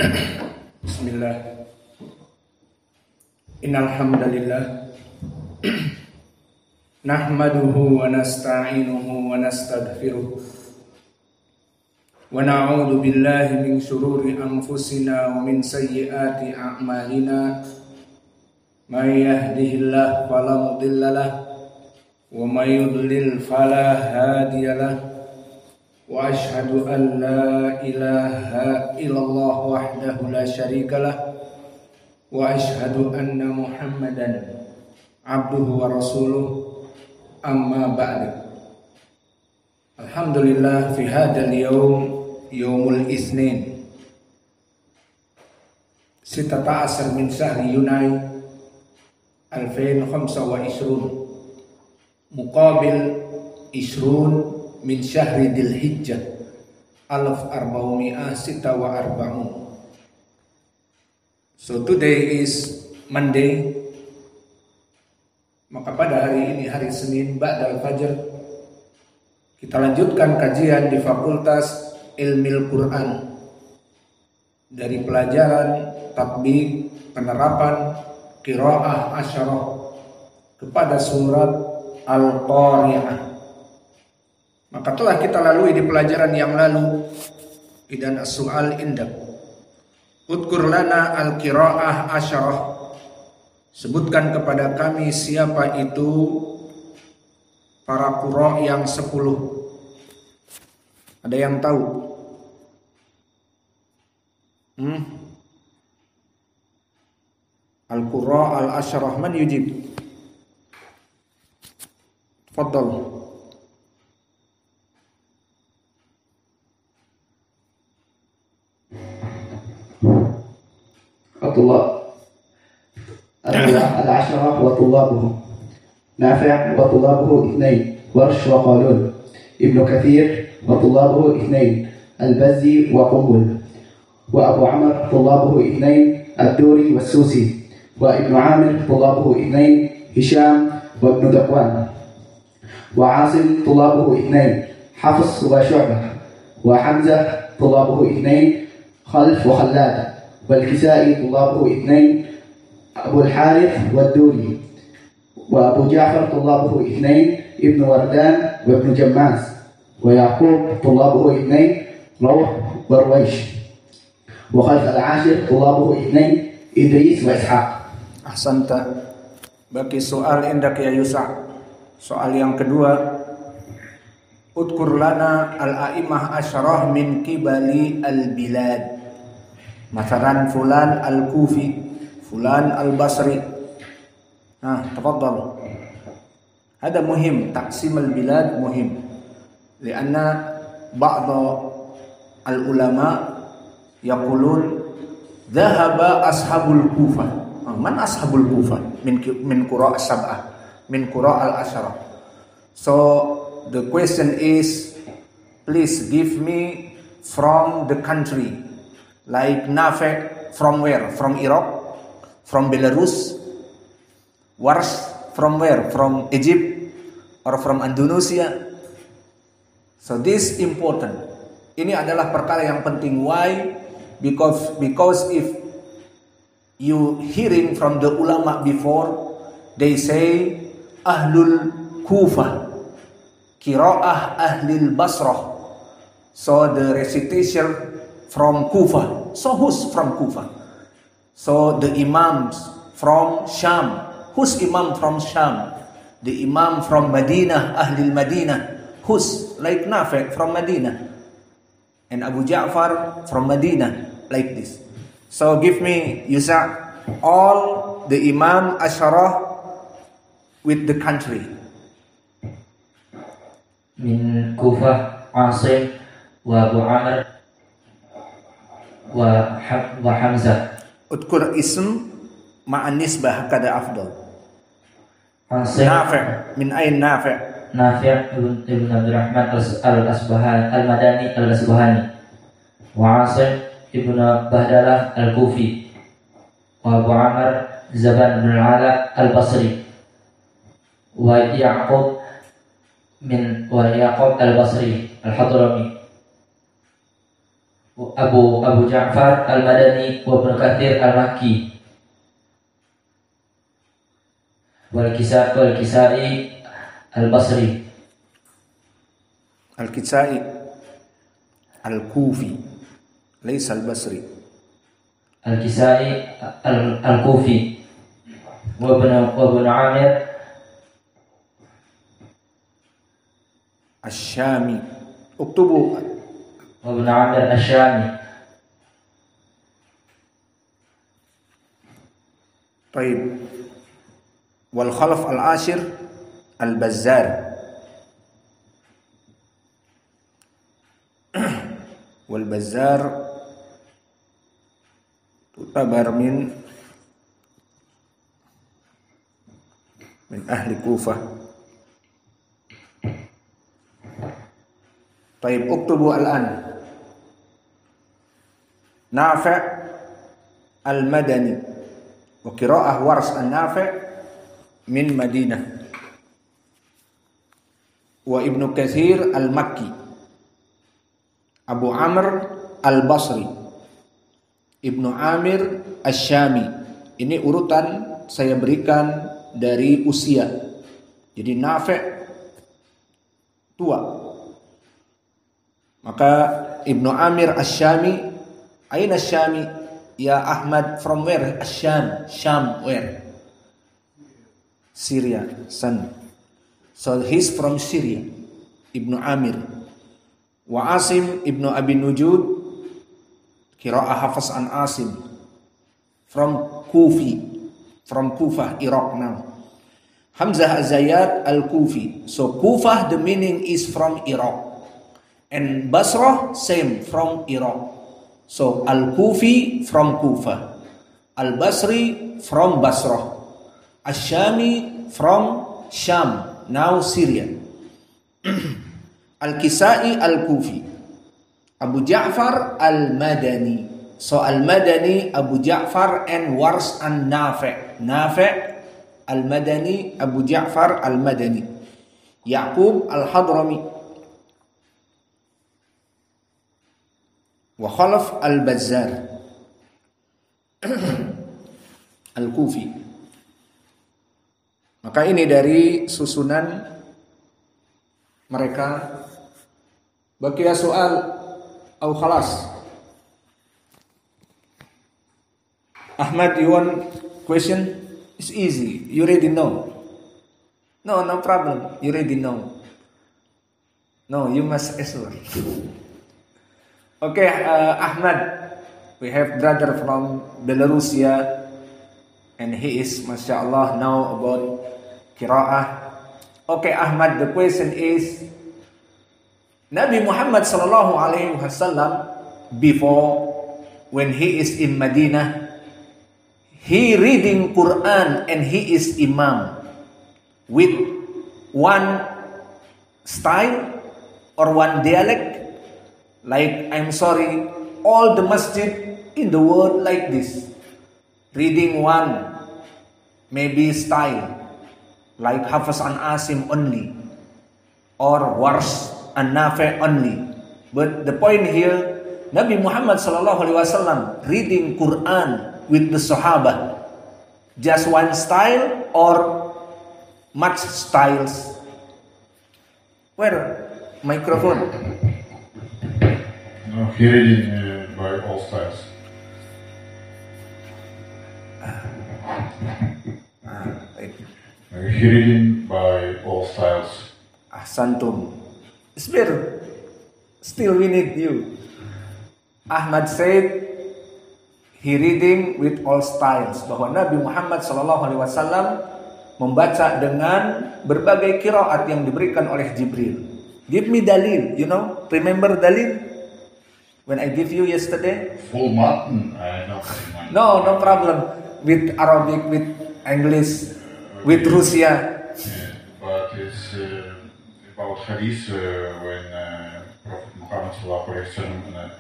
Bismillah. Innal hamdalillah nahmaduhu wa nasta'inuhu wa nastaghfiruh wa na'udzu billahi min shururi anfusina wa min sayyiati a'malina. May yahdihillahu fala mudhillalah wa may yudlil fala hadiyalah. Wa ashhadu an la ilaha illallah wahdahu la syarikalah wa ashhadu anna Muhammadan abduhu wa rasuluh, amma ba'du. Alhamdulillah fi hadzal yaumul itsnin 16 min syahri Yunai 2025 muqabil 20 min syahri Dzul Hijjah 1446. So today is Monday. Maka pada hari ini, hari Senin ba'dal fajr, kita lanjutkan kajian di Fakultas Ilmil Quran dari pelajaran tatbik penerapan qiraah asyarah kepada surat Al-Qari'ah. Maka telah kita lalui di pelajaran yang lalu. Idan as-su'al indak udkur lana al-qiraah asyarah. Sebutkan kepada kami siapa itu para qurra yang 10. Ada yang tahu? Al-qurra al-asyarah, man yujib? Tafadhal. الطلاب العشرة وطلابهم نافع وطلابه 2 ورش وقالون ابن كثير وطلابه 2 البزي وقنبل وأبو عمر طلابه 2 الدوري والسوسي وابن عامر طلابه 2 هشام وابن ذكوان وعاصم طلابه 2 حفص وشعبة وحمزة طلابه 2 خلف وخلاد والكسائي طلابه 2 أبو الحارث والدوري وأبو جعفر طلابه 2 ابن وردان وابن جماس ويعقوب طلابه 2 روح ورويش وخلف العاشر طلابه 2 إدريس وإسحاق. Ahsanta. Bagi soal indak ya Yusa. Soal yang kedua, udkur lana al-a'imah asyarah min qibali al-bilad. Masalan fulan al-Kufi, fulan al-Basri. Tafadhal. Hada muhim, taqsim al-bilad muhim. Lianna ba'd al-ulama yaqulun dhahaba ashabul Kufah. Man ashabul Kufah? Min qura' as-sab'ah, min qura' al-asyarah. So the question is, please give me from the country. Like Nafi' from where? From Iraq? From Belarus? Warsh from where? From Egypt? Or from Indonesia? So this important. Ini adalah perkara yang penting. Why? Because if you hearing from the ulama before, they say Ahlul Kufah, Qiraah Ahlul Basrah. So the recitation from Kufah. So who's from Kufah? So the imams from Sham. Who's imam from Sham? The imam from Madinah, Ahlul Madinah. Who's like Nafi' from Madinah? And Abu Ja'far from Madinah. Like this. So give me, Yusa, all the imam asyarah with the country. Min Kufah, Asim, wa Abu Amr, wa Hamzah. Udkur ism ma'an nisbah kada afdal. Nafi' min ayn Nafi'? Nafi' ibn Abdurrahman al-Madani al-Asbahani. Wa Asim ibn Bahdalah al-Kufi. Wa Abu Amr Zaban bin al-Ala al-Basri. Wa Ya'qub al-Basri al-Hadrami. Abu Ja'far al-Madani wa Ibnu Katsir al-Makki wal Kisai al-Basri. Al-Kisai al-Kufi, laysa al-Basri. Al-Kisai al-Kufi wa Ibnu Amir Asy-Syami. Uktubu wa Ibnu Amir Asy-Syami. Taib. Wal Khalaf al-Ashir al-Bazzar. Wal Bazzar tutabar min ahli Kufah. Taib, uktubu al-an. Nafi' al-Madani wa qira'ah Wars an-Nafi' min Madinah wa Ibnu Katsir al-Makki, Abu Amr al-Basri, Ibnu Amir Asy-Syami. Ini urutan saya berikan dari usia. Jadi Nafi' tua. Maka Ibnu Amir Asy-Syami, aina Asy-Syami? Ya Ahmad, from where? Asy-Syam. Syam where? Syria, son. So he's from Syria. Ibnu Amir. Wa Asim Ibnu Abi Nujud, qira'ah Hafs an Asim, from Kufah, Iraq now. Hamzah Az-Zayyat al-Kufi. So Kufah, the meaning is from Iraq. And Basrah, same, from Iraq. So al-Kufi from Kufah, al-Basri from Basrah, Asy-Syami from Syam, now Syria. Al-Kisai al-Kufi, Abu Ja'far al-Madani. So al-Madani, Abu Ja'far, and Wars and Nafi'. Nafi' al-Madani, Abu Ja'far al-Madani. Ya'qub al-Hadrami wa Khalaf al-Bazzar al-Kufi. Maka ini dari susunan mereka. Baqiya soal atau khalas? Ahmad, you want question? It's easy. You already know. No problem. You already know. No, you must answer. Okay, Ahmad, we have brother from Belarusia, and he is, mashallah, now about qira'ah. Okay, Ahmad, the question is, Nabi Muhammad sallallahu alaihi wasallam, before, when he is in Madinah, he reading Quran and he is imam with one style or one dialect. Like, I'm sorry, all the masjid in the world like this, reading one maybe style, like Hafs an Asim only, or Wars and Nafi' only. But the point here, Nabi Muhammad sallallahu alaihi wasallam reading Quran with the Sahaba, just one style or much styles? Where? Microphone. No, he reading by all styles. He reading by all styles. Ahsantum. Isbir. Still we need you. Ahmad said he reading with all styles, bahwa Nabi Muhammad SAW membaca dengan berbagai qiraat yang diberikan oleh Jibril. Give me dalil, you know, remember dalil when I give you yesterday? Full mutton, I don't remember. No problem. With Arabic, with English, with Russia. Yeah, but it's about hadith when Prophet Muhammad SAW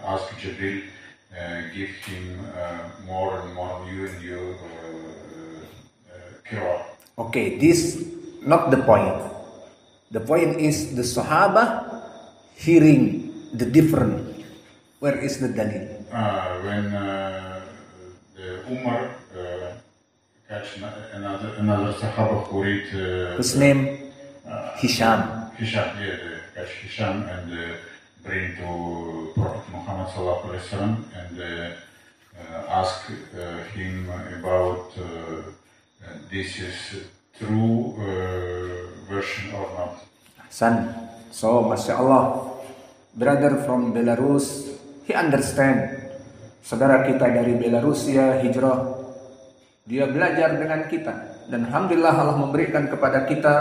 asked Jibril, give him more and more new qiraat. Okay, this not the point. The point is the Sahaba hearing the different Where is the dalil? When the Umar catch another Sahaba who read Whose name? Hisham. Hisham, yeah, they catch Hisham and bring to Prophet Muhammad sallallahu alaihi wasallam and ask him about this is true version or not. Son. So, Masya Allah, brother from Belarus, he understand. Saudara kita dari Belarusia hijrah, dia belajar dengan kita. Dan Alhamdulillah Allah memberikan kepada kita.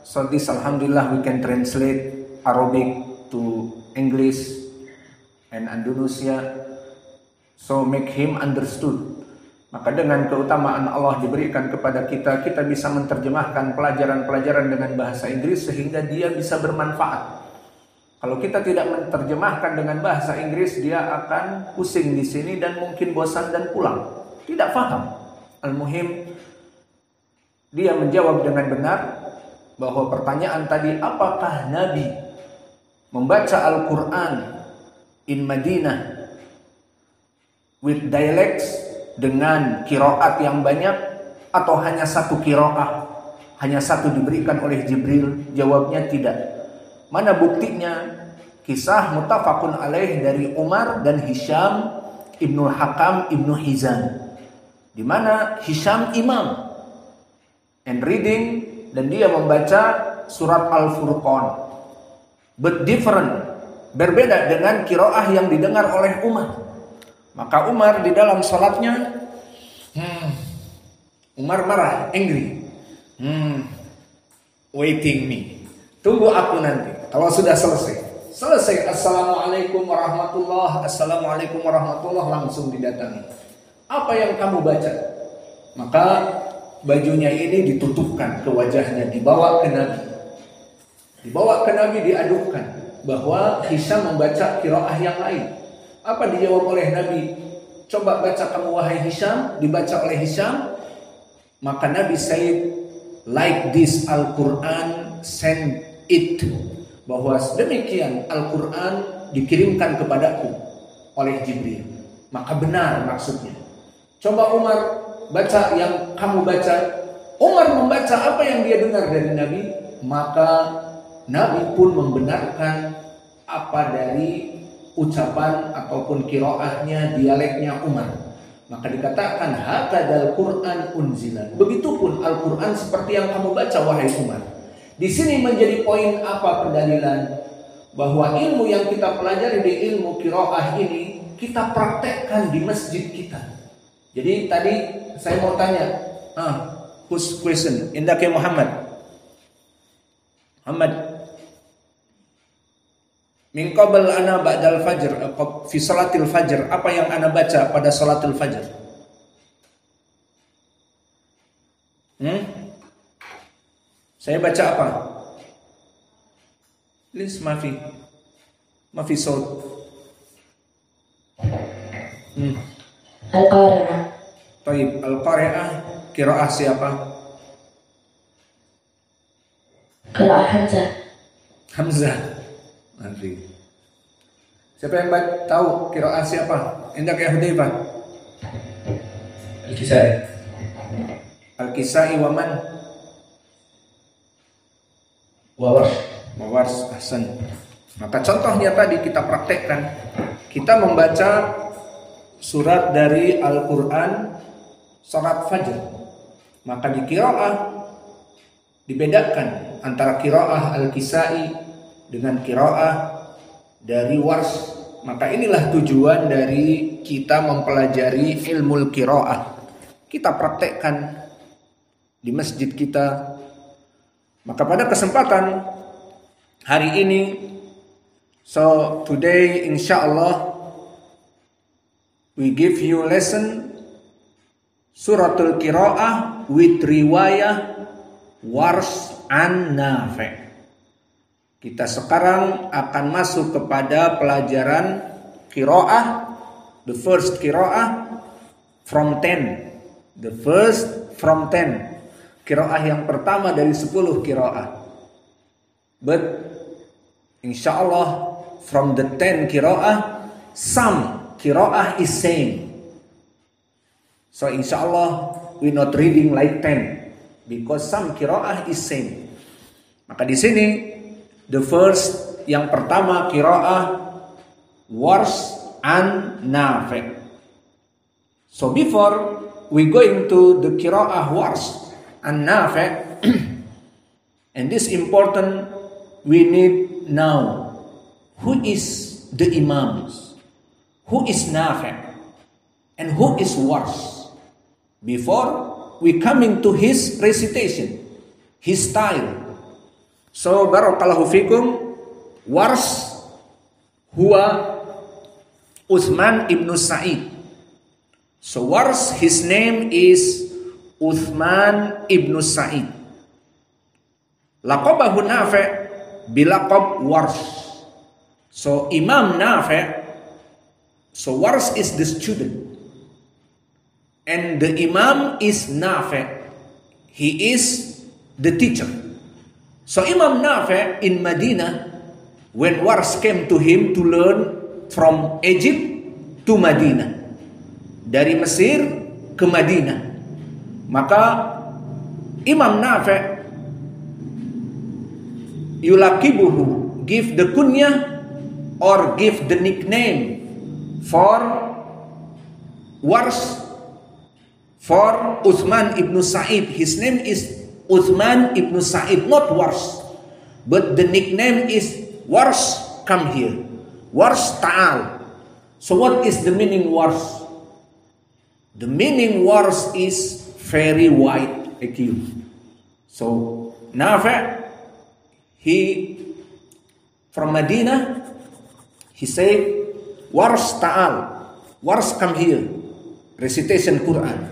So this Alhamdulillah we can translate Arabic to English and Indonesia. So make him understood. Maka dengan keutamaan Allah diberikan kepada kita, kita bisa menerjemahkan pelajaran-pelajaran dengan bahasa Inggris sehingga dia bisa bermanfaat. Kalau kita tidak menerjemahkan dengan bahasa Inggris, dia akan pusing di sini dan mungkin bosan dan pulang. Tidak paham. Al-muhim, dia menjawab dengan benar bahwa pertanyaan tadi, apakah Nabi membaca Al-Quran in Madinah with dialects dengan qiraat yang banyak atau hanya satu qiraah, hanya satu diberikan oleh Jibril? Jawabnya tidak. Mana buktinya? Kisah muttafaqun alaih dari Umar dan Hisham ibnu Hakam ibnu Hizam, di mana Hisham imam and reading, dan dia membaca surat Al-Furqan, but different, berbeda dengan qiraah yang didengar oleh Umar. Maka Umar di dalam salatnya Umar marah, angry, waiting me, tunggu aku nanti. Kalau sudah selesai, assalamualaikum warahmatullah, assalamualaikum warahmatullah, langsung didatangi. Apa yang kamu baca? Maka bajunya ini ditutupkan ke wajahnya, dibawa ke Nabi, diadukan bahwa Hisham membaca qiraah yang lain. Apa dijawab oleh Nabi? Coba baca kamu wahai Hisham. Dibaca oleh Hisham. Maka Nabi said, like this Al-Quran send it, bahwa demikian Al-Quran dikirimkan kepadaku oleh Jibril. Maka benar maksudnya. Coba Umar baca yang kamu baca. Umar membaca apa yang dia dengar dari Nabi, maka Nabi pun membenarkan apa dari ucapan ataupun qiraahnya, dialeknya Umar. Maka dikatakan hakadzal Quran unzila. Begitupun Al-Quran seperti yang kamu baca wahai Umar. Di sini menjadi poin apa pendalilan bahwa ilmu yang kita pelajari di ilmu qiraah ini kita praktekkan di masjid kita. Jadi tadi saya mau tanya, whose question? Indake Muhammad. Min qabl ana ba'dal fajr fi salatil fajr. Apa yang ana baca pada salatul fajr? Saya baca apa? Please mafi saut. Al-Qari'ah. Baik, Al-Qari'ah qiraah siapa? Qira'ah Hamzah. Hamzah. Nanti. Siapa yang tahu qiraah siapa? Indak ya Hudzaifah. Al-Kisai. Al-Kisai wa man? Wawars. Ahsan. Maka contohnya tadi kita praktekkan. Kita membaca surat dari Al-Quran, surat Fajr. Maka di qiraah dibedakan antara qiraah Al-Kisai dengan qiraah dari Wars. Maka inilah tujuan dari kita mempelajari ilmu qiraah. Kita praktekkan di masjid kita. Maka pada kesempatan hari ini, so today insyaallah we give you lesson suratul qiraah with riwayah Wars an Nafi'. Kita sekarang akan masuk kepada pelajaran qiraah, the first qiraah from 10. The first from 10. Qiraah yang pertama dari 10 qiraah. But insyaallah from the 10 qiraah some qiraah is same. So insyaAllah we're not reading like 10 because some qiraah is same. Maka di sini the first yang pertama qiraah Warsh and Nafi'. So before we going to the qiraah Warsh and Nafi', and this important, we need now who is the imams, who is Nafi', and who is Warsh. Before we coming to his recitation, his style. So barakallahu fikum, Warsh huwa Uthman ibn Sa'id. So Warsh, his name is Uthman ibn Sa'id. Laqabahu Nafi' bilaqab Warsh. So Imam Nafi', so Warsh is the student. And the Imam is Nafi'. He is the teacher. So Imam Nafi' in Medina, when Warsh came to him to learn from Egypt to Medina, dari Mesir ke Madinah, maka Imam Nafi' yulakibuhu, give the kunyah or give the nickname for Warsh, for Uthman ibn Sa'id. His name is Uthman ibn Sa'id, not Warsh, but the nickname is Warsh, come here. Warsh ta'al. So what is the meaning Warsh? The meaning Warsh is very wide IQ. So Nafi', he from Medina, he said, Warsh ta'al. Warsh come here. Recitation Quran.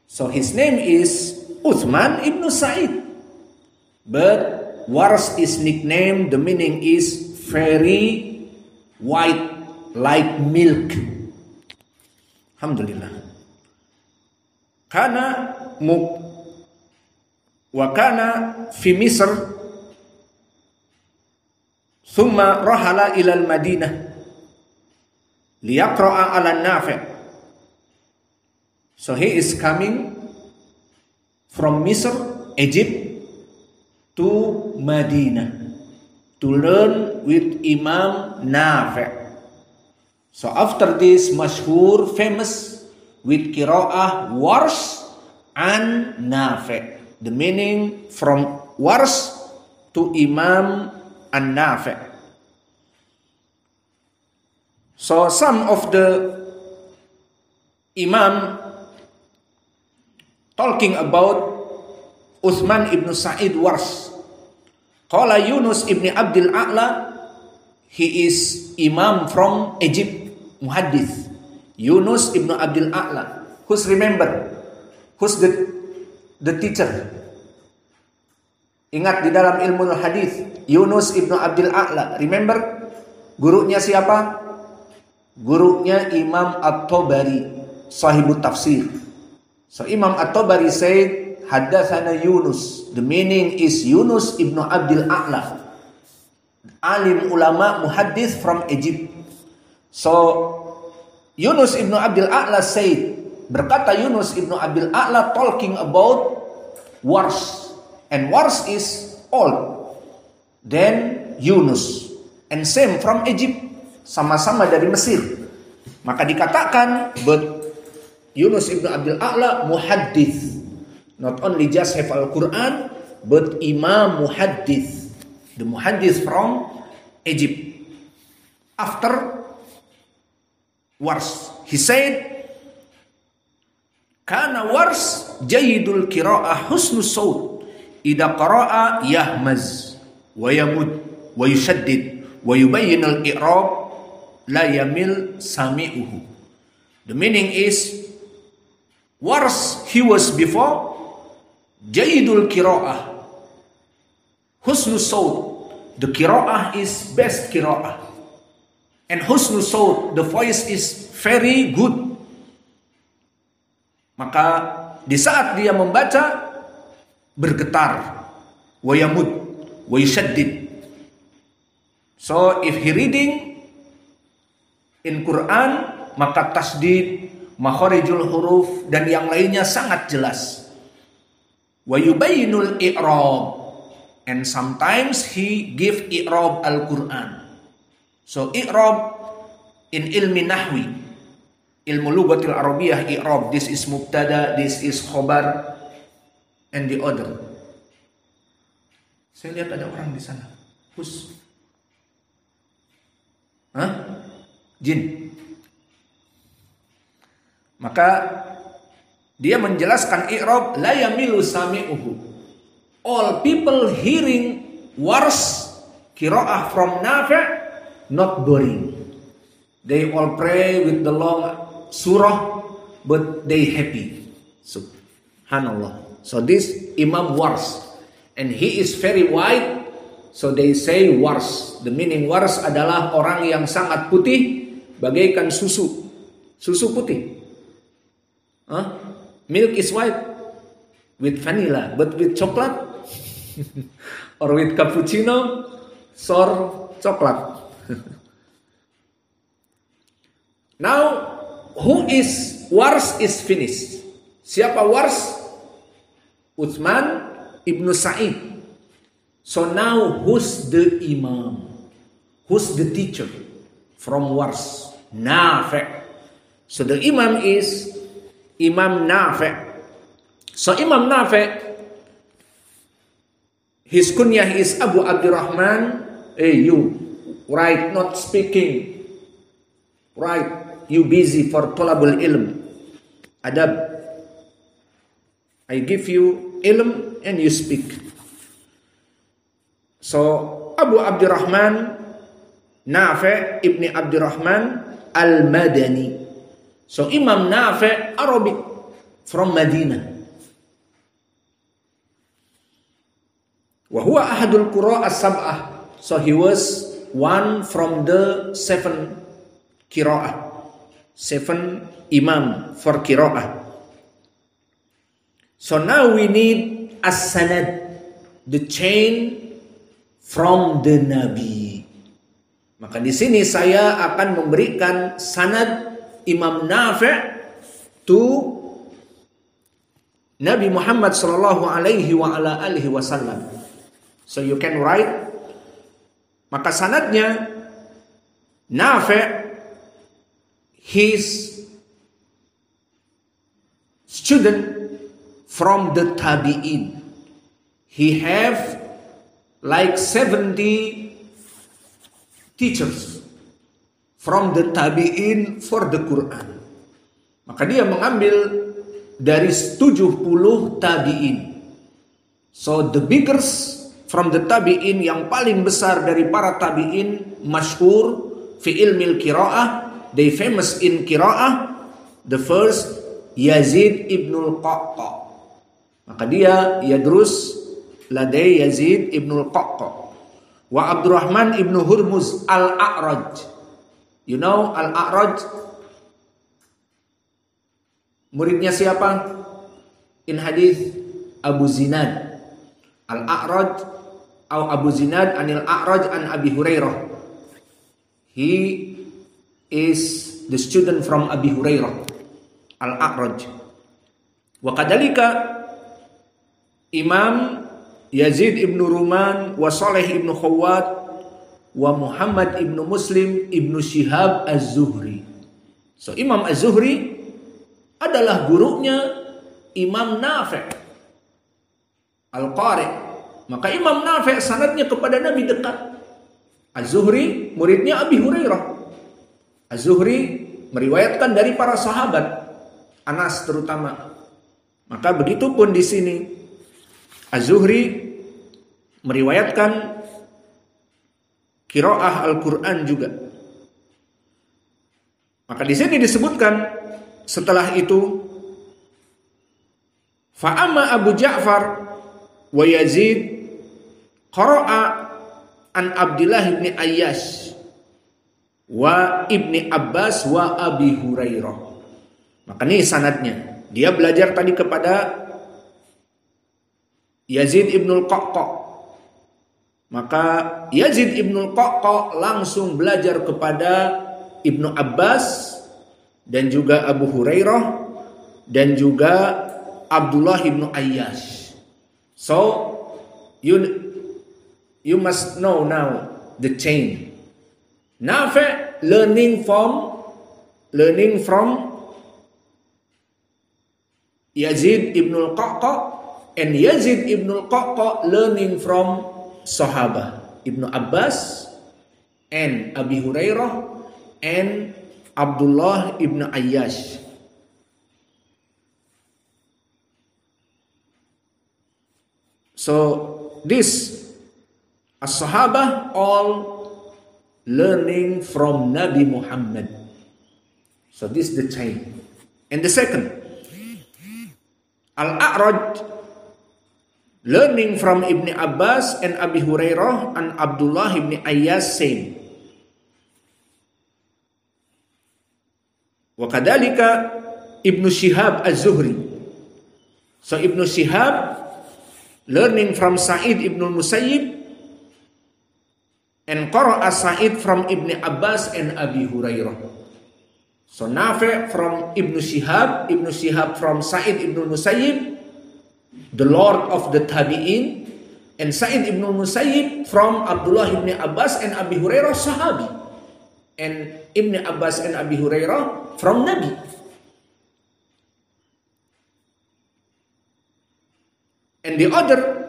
So his name is Uthman ibn Sa'id. But Warsh is nicknamed, the meaning is very white like milk. Alhamdulillah. Kana fi Misr thumma rahala ila al-Madinah liyaqra'a ala Nafi'. So he is coming from Misr, Egypt to Medina to learn with Imam Nafi'. So after this, mashhur, famous with qira'ah Warsh and Nafi'. The meaning from Warsh to Imam and Nafi'. So some of the Imam talking about Uthman ibn Sa'id Warsh. Qala Yunus ibn Abdul A'la, he is Imam from Egypt, Muhaddith. Yunus ibn Abdul A'la. Who's remember? Who's the teacher? Ingat di dalam ilmu hadis, Yunus ibn Abdul A'la. Remember? Gurunya siapa? Gurunya Imam At-Tabari, sahibut tafsir. So Imam At-Tabari said, Haddathana Yunus. The meaning is Yunus ibn Abdul A'la, alim ulama muhaddith from Egypt. So Yunus ibn Abdul A'la said, berkata Yunus ibn Abdul A'la talking about Warsh, and Warsh is old. Then Yunus, and same from Egypt, sama-sama dari Mesir. Maka dikatakan, but Yunus ibn Abdul A'la muhaddith. Not only just have Al-Quran, but Imam Muhaddith. The Muhaddith from Egypt. After Warsh, he said, Kana Warsh jayidul qira'ah husnu sawt. Ida qara'a yahmaz, wa yamud, wa yushaddid, wa yubayyin al-i'rab, la yamil sami'uhu. The meaning is, Warsh, he was before, Jayidul qira'ah, husnu sawt, the qira'ah is best qira'ah, and husnu sawt, the voice is very good. Maka di saat dia membaca bergetar, wa yamud, wa yushaddid. So if he reading in Quran, maka tasdid, makharijul huruf dan yang lainnya sangat jelas. Wa yubayyinul i'rab, and sometimes he give i'rab al-Quran. So i'rab in ilmi nahwi, ilmu lughatil arabiyah, i'rab, this is mubtada, this is khobar, and the other. Saya lihat ada orang di sana. Hus. Hah? Jin. Maka dia menjelaskan i'rab la yamilu sami'uhu. All people hearing wars qiraah from Nafi' not boring. They all pray with the long surah but they happy. Subhanallah. So this Imam Wars, and he is very white, so they say wars. The meaning wars adalah orang yang sangat putih bagaikan susu. Susu putih. Milk is white with vanilla, but with chocolate or with cappuccino, sour chocolate. Now, who is Wars is finished. Siapa Wars? Utsman ibnu Sa'id. So now, who's the imam? Who's the teacher from Wars? Nafi'. So the imam is Imam Nafi'. So Imam Nafi', his kunyah is Abu Abdurrahman. Hey, you, right, not speaking. Right, you busy for talabul ilm. Adab. I give you ilm and you speak. So Abu Abdurrahman Nafi' ibni Abdurrahman al-Madani. So Imam Nafi' Arabic from Madinah. Wa huwa ahadul qura' as-sab'ah. So he was one from the 7 qira'ah. 7 imam for qira'ah. So now we need as-sanad, the chain from the Nabi. Maka di sini saya akan memberikan sanad Imam Nafi' to Nabi Muhammad sallallahu alaihi wa ala alihi wasallam. So you can write. Maka sanadnya Nafi', his student from the tabi'in. He have like 70 teachers from the tabi'in for the Quran. Maka dia mengambil dari 70 tabi'in. So the biggest from the tabi'in, yang paling besar dari para tabi'in, masyhur fi ilmil qira'ah, they famous in qira'ah. The first, Yazid ibnul Qaqqa. Maka dia yadrus ladai Yazid ibnul Qaqqa. Wa Abdurrahman ibnu Hurmuz al-A'raj. You know Al-A'raj? Muridnya siapa? In hadith Abu Zinad. Al-A'raj atau Abu Zinad anil A'raj an Abi Hurairah. He is the student from Abi Hurairah. Al-A'raj. Wa kadalika Imam Yazid ibnu Ruman wa Saleh ibnu Khawwat wa Muhammad ibnu Muslim ibnu Shihab az-Zuhri. So Imam az-Zuhri adalah gurunya Imam Nafi' al-Qari. Maka Imam Nafi' sanadnya kepada Nabi dekat. Az-Zuhri muridnya Abi Hurairah. Az-Zuhri meriwayatkan dari para sahabat, Anas terutama. Maka begitu pun di sini Az-Zuhri meriwayatkan qiraah Al-Quran juga. Maka di sini disebutkan setelah itu, fa'ama Abu Ja'far wa Yazid qara'a an Abdullah ibn Ayyash wa ibni Abbas wa Abi Hurairah. Maka ini sanadnya. Dia belajar tadi kepada Yazid ibnul Qaqqa. Maka Yazid ibnul Qaqqa langsung belajar kepada Ibnu Abbas dan juga Abu Hurairah dan juga Abdullah ibnu Ayyash. So you must know now the chain. Nafi' learning from Yazid ibn al-Qaqqa, and Yazid ibn al-Qaqqa learning from Sahaba Ibnu Abbas and Abi Hurairah and Abdullah ibn Ayyash. So this as-Sahaba all learning from Nabi Muhammad. So this is the chain. And the second, Al-A'raj learning from Ibn Abbas and Abi Hurairah and Abdullah ibn Ayyash same. Wa kadhalika Ibn Shihab Az-Zuhri. So Ibn Shihab learning from Sa'id ibn al-Musayyib and qara'a Sa'id from Ibn Abbas and Abi Hurairah. So Nafi' from Ibn Shihab from Sa'id ibn al-Musayyib, the Lord of the Tabi'in, and Sa'id ibn al-Musayyib from Abdullah ibn Abbas and Abi Hurairah, Sahabi, and Ibn Abbas and Abi Hurairah from Nabi. And the other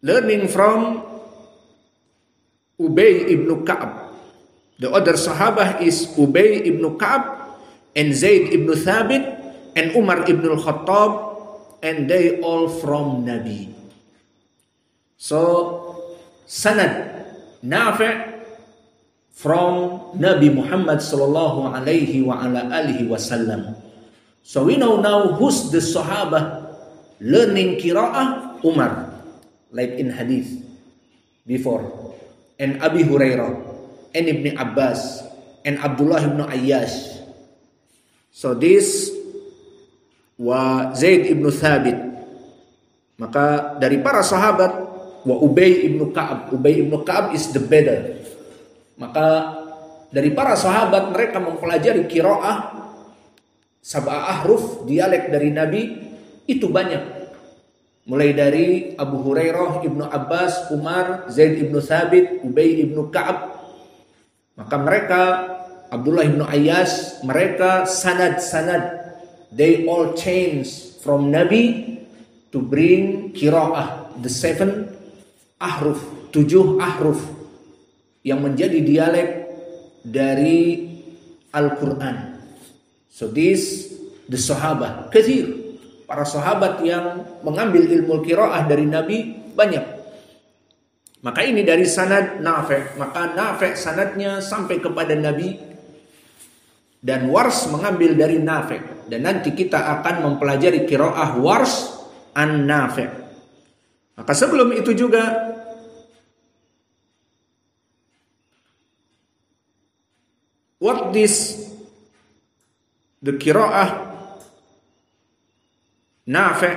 learning from Ubay ibn Ka'ab. The other Sahabah is Ubay ibn Ka'ab and Zaid ibn Thabit and Umar ibn al-Khattab, and they all from Nabi. So sanad Nafi' from Nabi Muhammad sallallahu alaihi wa ala alihi wasallam. So we know now who's the Sahaba learning qira'ah. Umar, like in hadith before, and Abi Hurairah and Ibn Abbas and Abdullah ibn Ayyash. So this wa Zaid ibn Thabit. Maka dari para sahabat wa Ubay ibn Ka'ab. Ubay ibn Ka'ab is the better. Maka dari para sahabat mereka mempelajari qira'ah sab'ah ahruf, dialek dari Nabi itu banyak. Mulai dari Abu Hurairah, Ibnu Abbas, Umar, Zaid ibn Thabit, Ubay ibn Ka'ab. Maka mereka, Abdullah ibn Ayyash, mereka sanad. They all change from Nabi to bring qira'ah, the 7 ahruf, 7 ahruf yang menjadi dialek dari Al-Quran. So this the Sahaba kathir, para sahabat yang mengambil ilmu qiraah dari Nabi banyak. Maka ini dari sanad Nafi'. Maka Nafi' sanadnya sampai kepada Nabi, dan Wars mengambil dari Nafi'. Dan nanti kita akan mempelajari qiraah Wars an Nafi'. Maka sebelum itu juga what this the qira'ah Nafi'.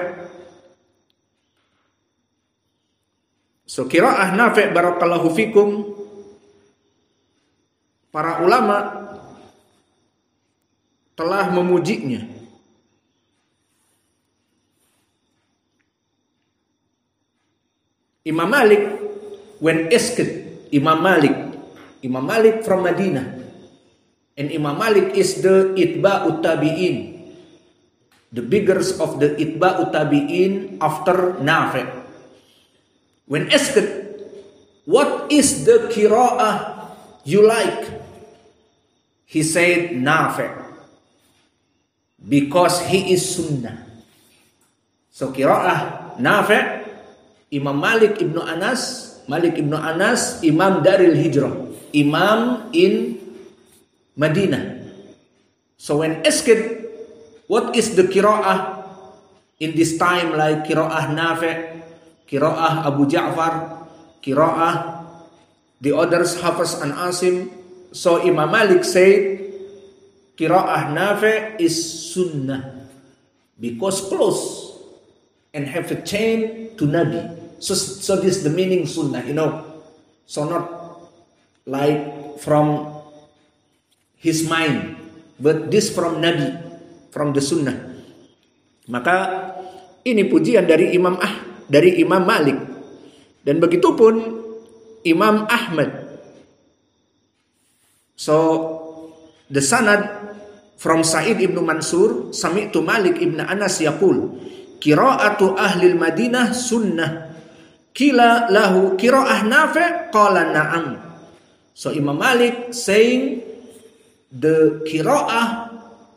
So qira'ah Nafi' barakallahu fikum, para ulama telah memujinya. Imam Malik when asked, Imam Malik from Madinah. And Imam Malik is the Itba'ut Tabi'in, the biggest of the Itba'ut Tabi'in after Nafi'. When asked, what is the qira'ah you like? He said Nafi', because he is sunnah. So qira'ah Nafi', Imam Malik ibn Anas, Imam Daril Hijrah, Imam in Madinah. So when asked what is the qira'ah in this time, like qira'ah Nafi', qira'ah Abu Ja'far, qira'ah the others Hafiz and Asim, so Imam Malik said qira'ah Nafi' is sunnah because close and have a chain to Nabi. So this is the meaning sunnah, you know. So not like from his mind, but this from Nabi, from the Sunnah. Maka ini pujian dari Imam Malik, dan begitupun Imam Ahmad. So the sanad from Sa'id ibn Mansur, sami'tu Malik ibn Anas yaqul, qira'atu ahli Madinah sunnah. Qila lahu qira'ah Nafi', qala na'am. So Imam Malik saying the qira'ah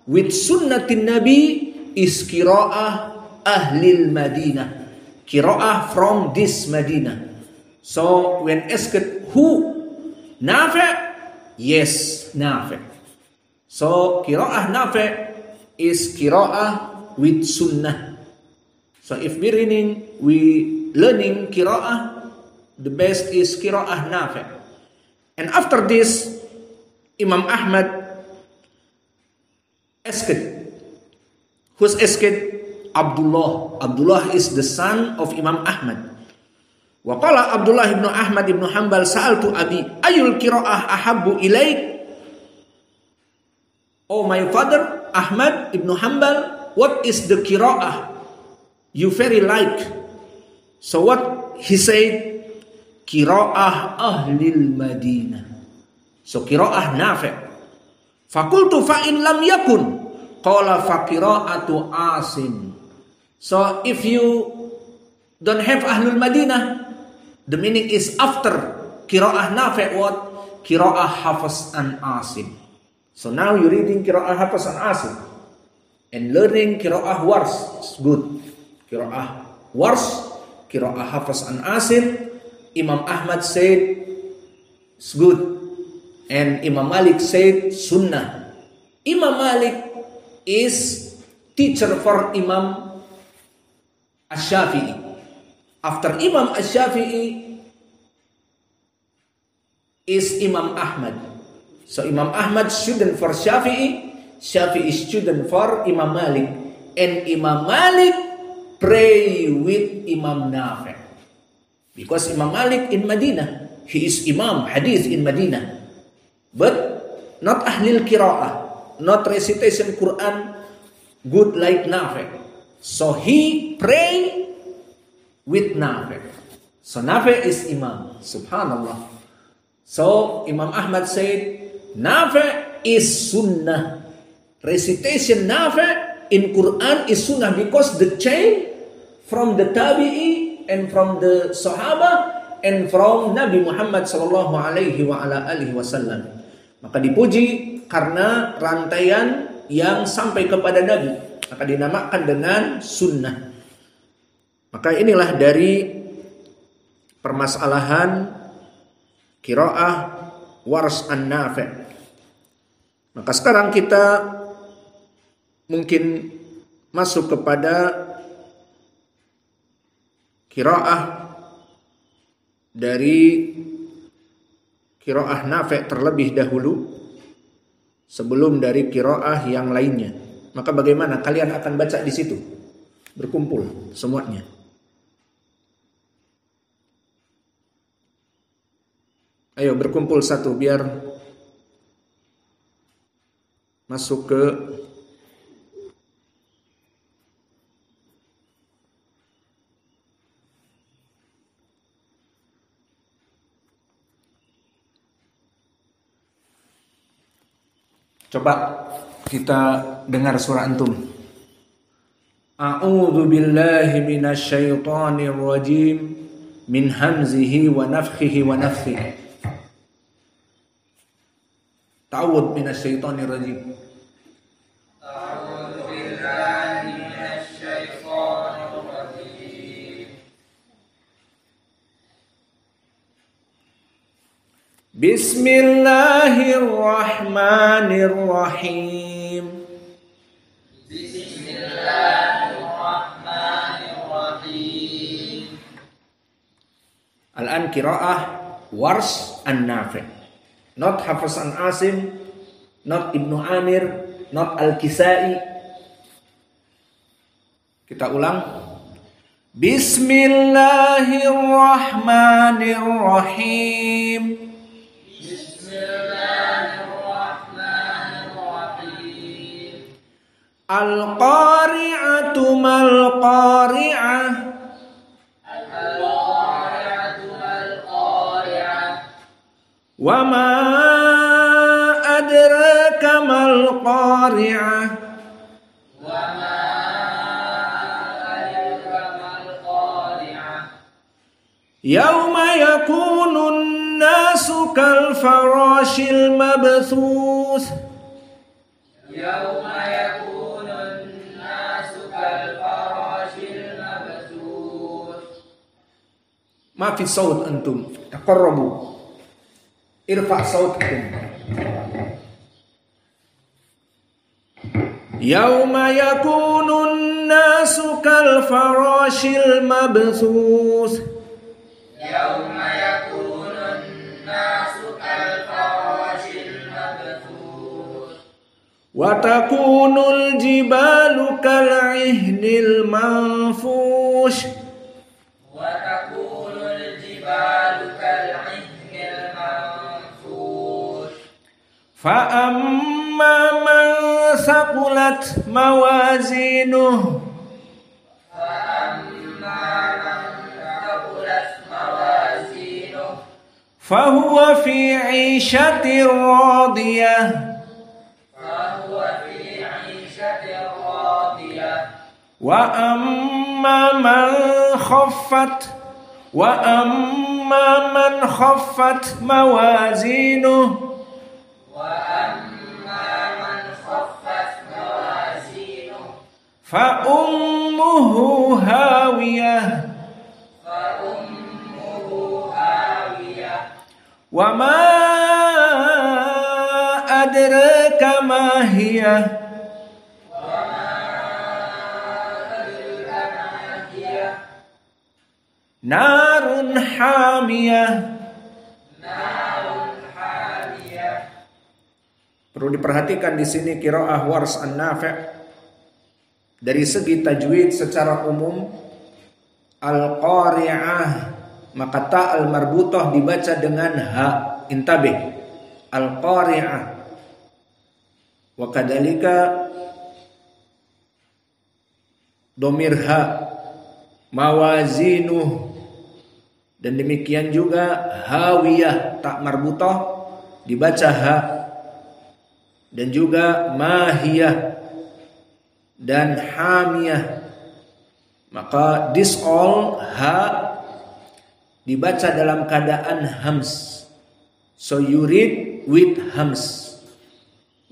with sunnatin Nabi is qira'ah ahli Madinah. Qira'ah from this Madinah. So when asked who? Nafi'? Yes, Nafi'. So qira'ah Nafi' is qira'ah with sunnah. So if we learning qira'ah, the best is qira'ah Nafi'. And after this, Imam Ahmad asked. Who's asked? Abdullah. Abdullah is the son of Imam Ahmad. Wa qala Abdullah ibn Ahmad ibn Hanbal, sa'altu abi ayul qira'ah ahabbu ilaik? Oh my father Ahmad ibn Hanbal, what is the qira'ah you very like? So what he said? Qira'ah ahlil Madinah. So qira'ah Nafi'. Fakultu fa'in lam yakun, qala fa qira'atu Asim. So if you don't have ahlul Madinah, the meaning is after qira'ah Nafi', what? Qira'ah Hafs an Asim. So now you're reading qira'ah Hafs an Asim and learning qira'ah Warsh. It's good. Qira'ah Warsh, qira'ah Hafs an Asim. Imam Ahmad said it's good, and Imam Malik said sunnah. Imam Malik is teacher for Imam Ash-Shafi'i. After Imam Ash-Shafi'i is Imam Ahmad. So Imam Ahmad student for Shafi'i, Shafi'i student for Imam Malik, and Imam Malik pray with Imam Nafi'. Because Imam Malik in Madinah, he is Imam Hadith in Madinah, but not ahlil qira'ah, not recitation Quran good like Nafi'. So he pray with Nafi'. So Nafi' is Imam. Subhanallah. So Imam Ahmad said Nafi' is sunnah. Recitation Nafi' in Quran is sunnah because the chain from the Tabi'i and from the Sahaba and from Nabi Muhammad sallallahu alaihi wa ala alihi wasallam. Maka dipuji karena rantaian yang sampai kepada Nabi, maka dinamakan dengan sunnah. Maka inilah dari permasalahan qiraah Warsh an Nafi'. Maka sekarang kita mungkin masuk kepada qiraah dari qiraah Nafi' terlebih dahulu sebelum dari qiraah yang lainnya. Maka bagaimana kalian akan baca di situ? Berkumpul semuanya. Ayo berkumpul satu biar masuk ke coba kita dengar surah antum. A'udzu billahi minasy syaithanir rajim min hamzihi wa nafthihi wa nafthihi. Ta'awudz minasy syaithanir rajim. A'udzu billahi minasy syaithanir rajim. Bismillahirrahmanirrahim. Bismillahirrahmanirrahim. Al-an qiraah Warsh an Nafi'. Not Hafs an Asim, not Ibnu Amir, not Al-Kisai. Kita ulang. Bismillahirrahmanirrahim. Bismillahirrahmanirrahim. Al-qari'atu mal-qari'ah. Al-qari'atu mal-qari'ah. Wa ma adraka mal-qari'ah. Wa ma adraka mal-qari'ah. Yauma yakunun nasu kal farashil mabthuth. Yauma yakunun nasu kal-farashil mabthuth. Ma fi saut antum taqarrabu. Irfa sautkum. Yauma yakunun nasu kal farashil mabthuth. Yauma yakunun nasu kal-farashil mabthuth. Wa takunul jibalu kal'ihnil manfush. Wa takunul jibalu kal-'ihnil manfush. Fa amma man thaqulat mawazinuh. Fa amma man thaqulat mawazinuh. Fahuwa fi 'ishatin radiyah. Fahuwa fi 'ishatin radiyah. Wa amma man khaffat mawazinuh. Wa amma man khaffat mawazinuh. Fa ummuhu hawiyah. Fa ummuhu hawiyah. Wa ma adraka ma hiya. Wa ma adraka ma hiya. Narun hamiyah. Narun hamiyah. Perlu diperhatikan di sini qiraah Wars an-Nafi'. Dari segi tajwid secara umum al-qari'ah, maka ta al-marbutah dibaca dengan ha. Intabih. Al-qari'ah. Wa kadzalika dhamir ha, mawazinuh, dan demikian juga hawiyah, ta marbutah dibaca ha, dan juga mahiyah dan hamiyah. Maka this all ha dibaca dalam keadaan hams. So you read with hams.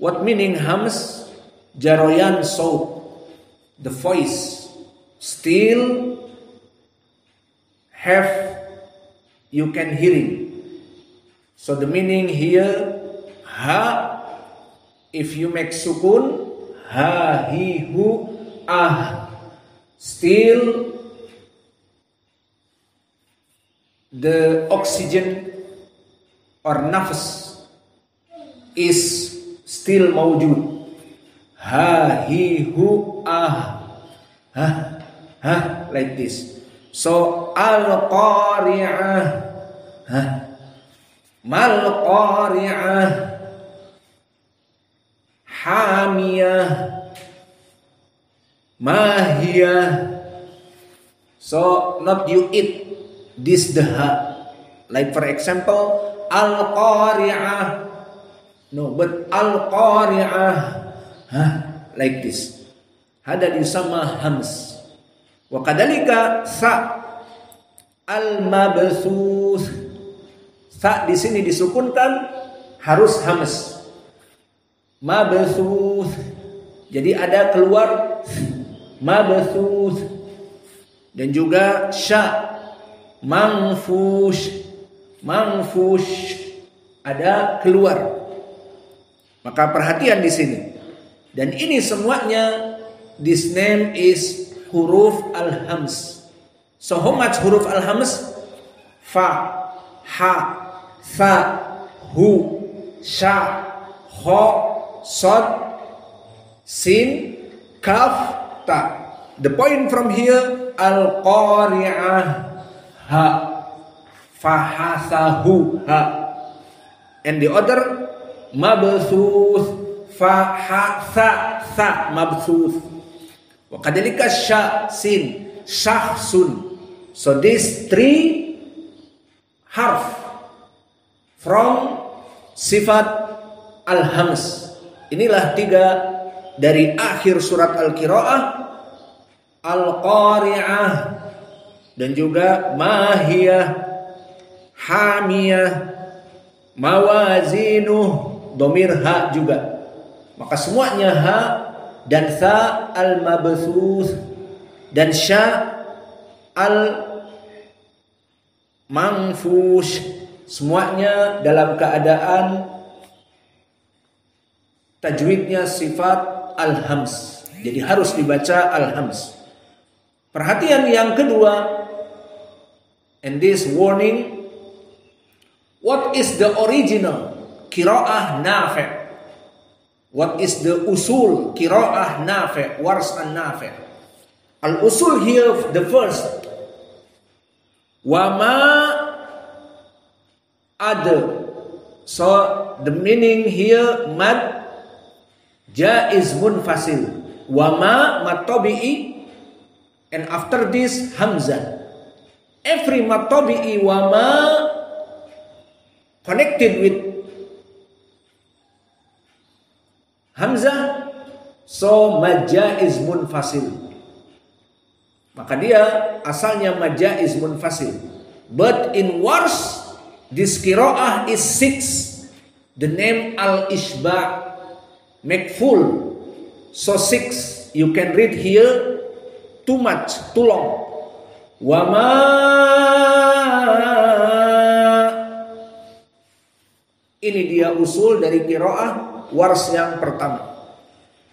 What meaning hams? Jaroyan saut, the voice still have, you can hearing. So the meaning here ha, if you make sukun, ha, hi, hu, ah, still the oxygen or nafas is still mawjud. Ha, hi, hu, ah, ha, ha, like this. So al-qari'ah, ha, mal-qari'ah, hamiyah, mahiyah. So not you eat this the ha. Like for example, al-qari'ah. No, but al-qari'ah, ha, like this. Hada yusamma hams. Wa kadzalika sa al-mabthuth. Sa di sini disukunkan harus hams. Mabthuth. Jadi ada keluar mabthuth. Dan juga sya manfush. Manfush ada keluar. Maka perhatian di sini. Dan ini semuanya, this name is huruf al-hams. So how much huruf al-hams? Fa, ha, tha, hu, sha, ho, sod, sin, kaf, ta. The point from here, al-qari'ah ha, fahasahu ha, and the other mabsus fahasa sa mabsus. Wa kadhalika sya sin syahsun. So these three harf from sifat al-hams. Inilah tiga dari akhir surat Al-Qiraah, al-qari'ah dan juga mahiyah, hamiyah, mawazinuh, domir ha juga. Maka semuanya ha dan sa al-mabsus dan sya al-manfush, semuanya dalam keadaan tajwidnya sifat al-hams. Jadi harus dibaca al-hams. Perhatian yang kedua, and this warning, what is the original qiraah Nafi'? What is the usul qiraah Nafi', Warsh an Nafi'? Al-usul here, the first, wama ada. So the meaning here, mad jaiz munfasil, wama mad tabi'i, and after this hamzah. Every mad tabi'i wama connected with hamzah, so mad jaiz munfasil. Maka dia asalnya mad jaiz munfasil. But in Warsh, this qiraah is 6. The name al-ishba' make full. So 6. You can read here too much, too long. Wama, ini dia usul dari qiraah Warsh yang pertama.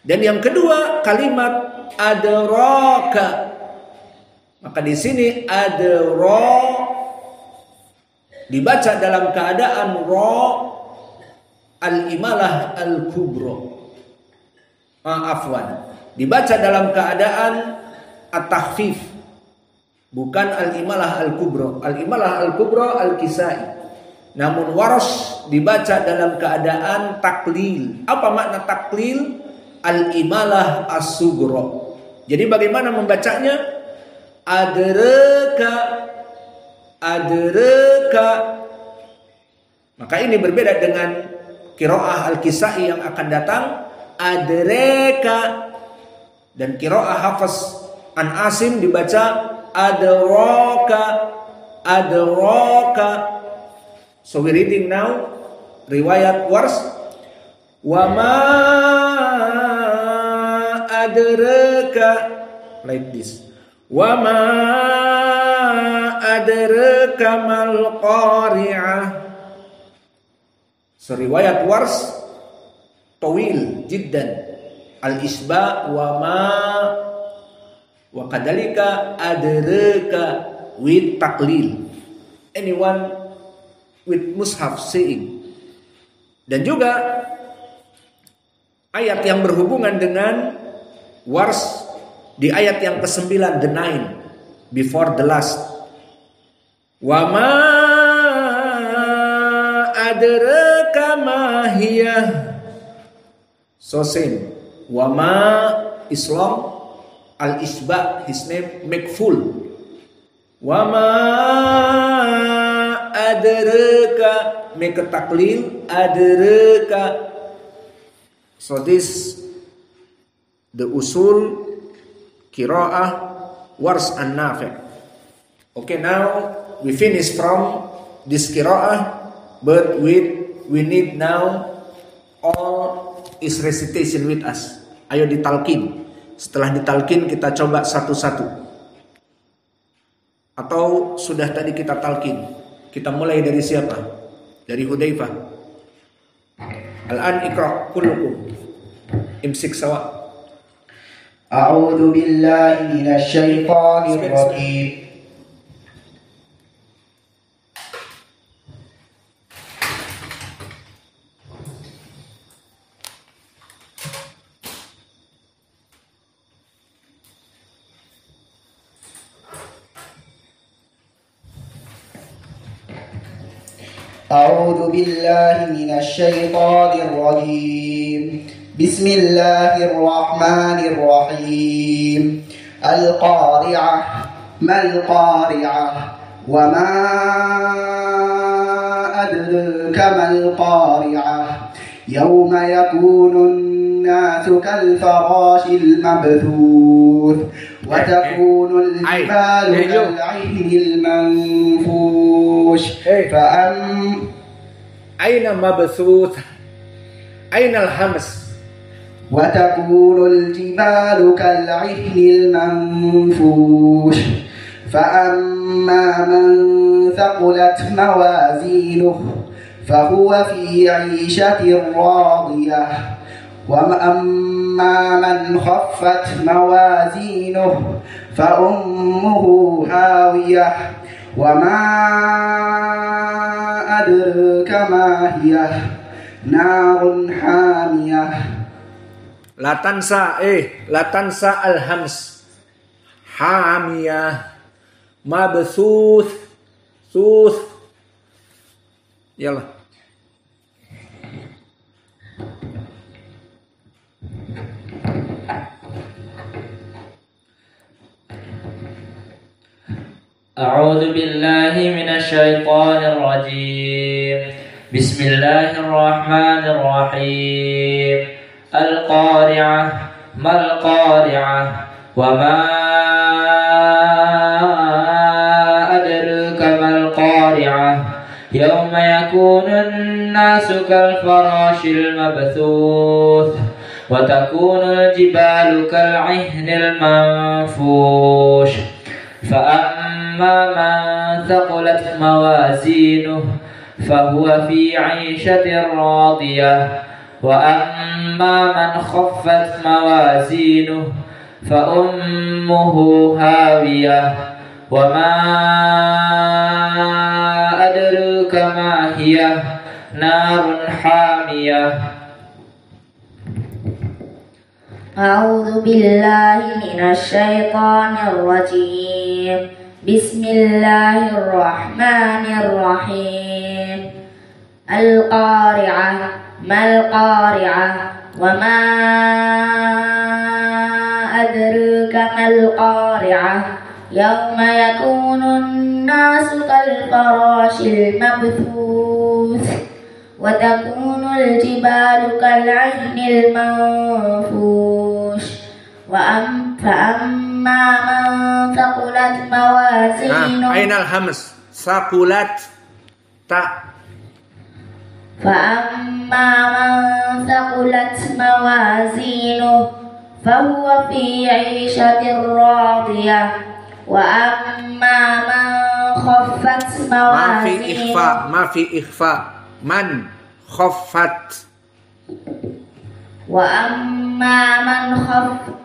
Dan yang kedua, kalimat adraka. Maka di sini ada ra dibaca dalam keadaan ra al-imalah al-kubra. Afwan. Dibaca dalam keadaan at-takhfif. Bukan al-imalah al-kubra. Al-imalah al-kubra al-Kisai. Namun Warsh dibaca dalam keadaan taklil. Apa makna taklil? Al-imalah as-sugra. Jadi bagaimana membacanya? Adraka, adraka. Maka ini berbeda dengan qiraah al-Kisai yang akan datang, adraka. Dan qiraah Hafs an Asim dibaca adraka, adraka. So we reading now riwayat Warsh, wa ma adraka, like this. Wa ma adraka mal qari'ah. So riwayat Warsh tawil jiddan, al-isba wa ma, wa kadhalika adraka with taklil. Anyone with mushaf saying. Dan juga ayat yang berhubungan dengan Warsh di ayat yang ke-9, the 9, before the last. Wa ma adraka ma hiya. So same. Wa ma is long, al-isba his name make full. Wa ma adraka make a taklil, adraka. So this the usul qiraah Warsh an Nafi'. Okay, now we finish from this qiraah, but we need now all is recitation with us. Ayo ditalkin. Setelah ditalkin kita coba satu-satu. Atau sudah tadi kita talkin? Kita mulai dari siapa? Dari Hudzaifah. Al-an iqra kullukum. Imsik sawa. أعوذ بالله من الشيطان الرجيم أعوذ بالله من الشيطان الرجيم بسم الله الرحمن الرحيم القارعة ما القارعة وما أدرك ما القارعة يوم يكون الناس كالفراش المبثوث وتكون الجبال كالعهن المنفوش أين مبثوث أين الهمس وتكون الجبال كالعهن المنفوش فأما من ثقلت موازينه فهو في عيشة راضية وأما من خفت موازينه فأمه هاوية وما أدرك ما هي نار حامية La tansa al-hams hamiyah mabthuth thuth. Yalla. أعوذ بالله من الشيطان الرجيم بسم الله الرحمن الرحيم القارعة ما القارعة وما أدرك ما القارعة يوم يكون الناس كالفراش المبثوث وتكون الجبال كالعهن المنفوش فأما من ثقلت موازينه فهو في عيشة راضية وأما من خفت موازينه فأمه هاوية وما أدرك ما هي نار حامية أعوذ بالله من الشيطان الرجيم بسم الله الرحمن الرحيم القارعة ما القارعة وما أدرك ما القارعة يوم يكون الناس كالفراش المبثوث وتكون الجبال كالعهن المنفوش فأما من ثقلت موازينه أين الهمس ثقلت تا فأما من ثقلت موازينه فهو في عيشة راضية وأما من خفت موازينه ما في إخفاء من خفت وأما من خفت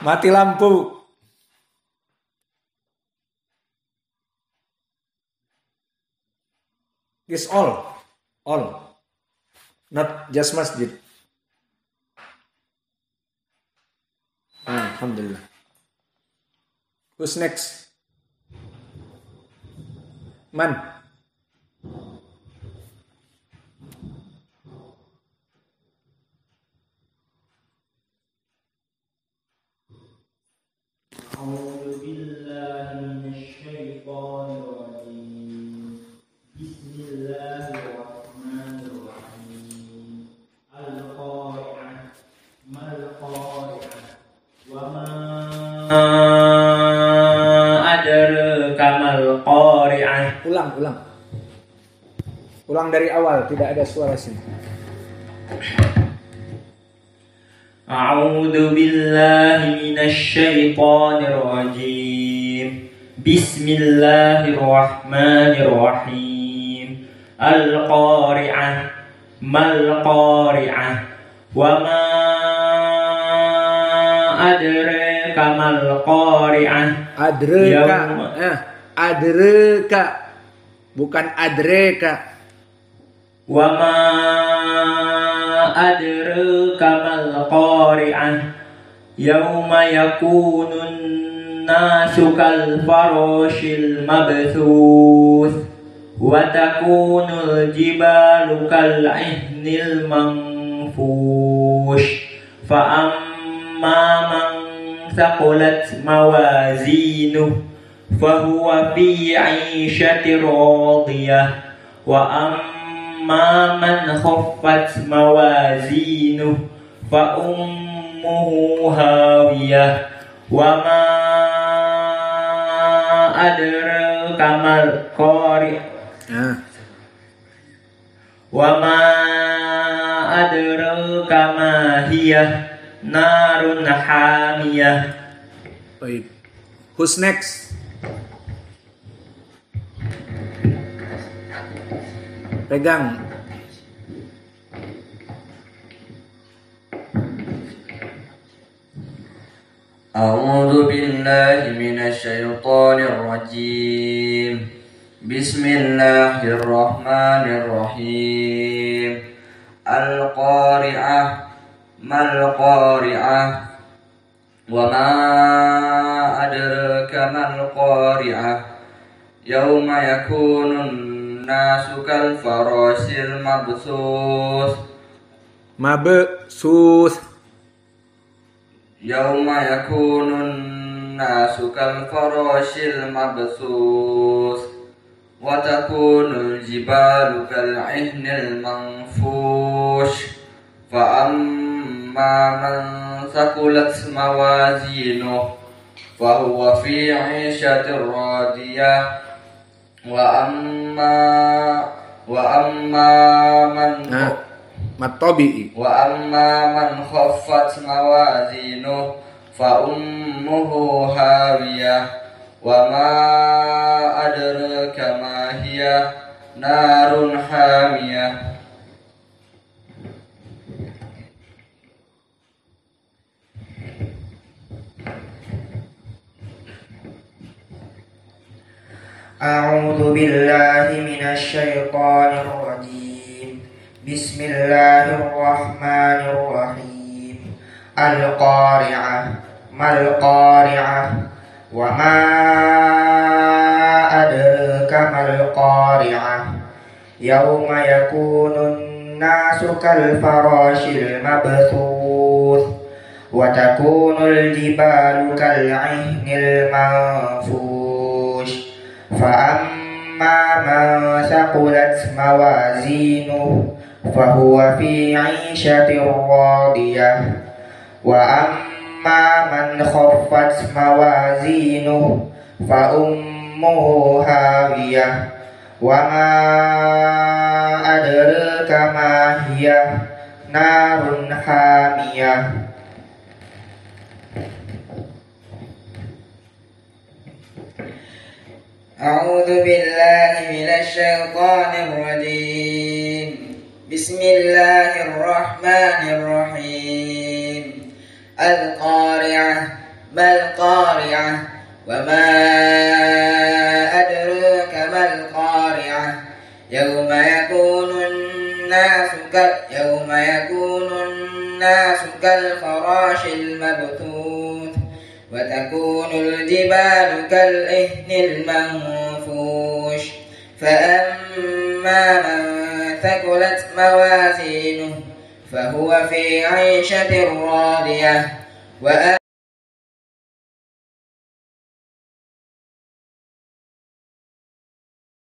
mati lampu. This all, not just masjid. Alhamdulillah. Who's next? Man. أعوذ بالله من الشيطان الرجيم بسم الله الرحمن الرحيم القارعة ما القارعة وما أدرك ما القارعة. Ulang dari awal, tidak ada suara sini. أعوذ بالله من الشيطان الرجيم بسم الله الرحمن الرحيم القارعة ما القارعة وما أدرك ما القارعة Adreka, bukan adreka. Wa ma adraka mal qari'ah. Yauma yakunun nasu kal farashil mabthuth. Wa takunul jibalu kal ihnil manfush. Fa amma man thaqulat mawazinuh fahuwa fi 'ishatin radiyah. Wa amma man khaffat mawazinuh fa ummuhu hawiyah. Wa ma adraka mal qari'ah. Wa ma adraka ma hiya narun hamiyah. Baik. Who's next? Pegang. A'udzu billahi minasy syaithanir rajim. Bismillahirrahmanirrahim. Al-qari'ah mal qari'ah. Wa ma adraka mal qari'ah. Yauma yakunun nasu kal farasil mabthuth. Mabsuth. Yauma yakunun nasu kal farashil mabthuth. Wa takunul jibalu kal ihnil manfush. Fa amma man thaqulat mawazinuh fahuwa fi 'ishatin radiyah. Wa amma man Matobi'i. Wa amma man khaffat mawazinuh fa ummuhu hawiyah. Wa ma adraka ma hiya narun hamiyah. A'udzu billahi minasy syaithanir rajim. Bismillahirrahmanirrahim. Al-qari'ah mal qari'ah. Wa ma adraka mal qari'ah. Yauma yakunun nasu kal farashil mabthuth. Wa takunul jibalu kal ihnil manfush. Fa amma man thaqulat mawazinuh fahuwa fi 'ishatin radiyah. Wa amma man khaffat mawazinuh fa ummuhu hawiyah. Wa ma adraka ma hiya narun hamiyah. A'udzu billahi minasy syaithanir rajim. Bismillahirrahmanirrahim. Al-qari'ah mal qari'ah. Wa ma adraka mal qari'ah. Yauma yakunun nasu kal farashil mabthuth. Wa takunul jibalu kal ihnil manfush. Fa amma man thaqulat mawazinuh fahuwa fi 'ishatin radiyah. Wa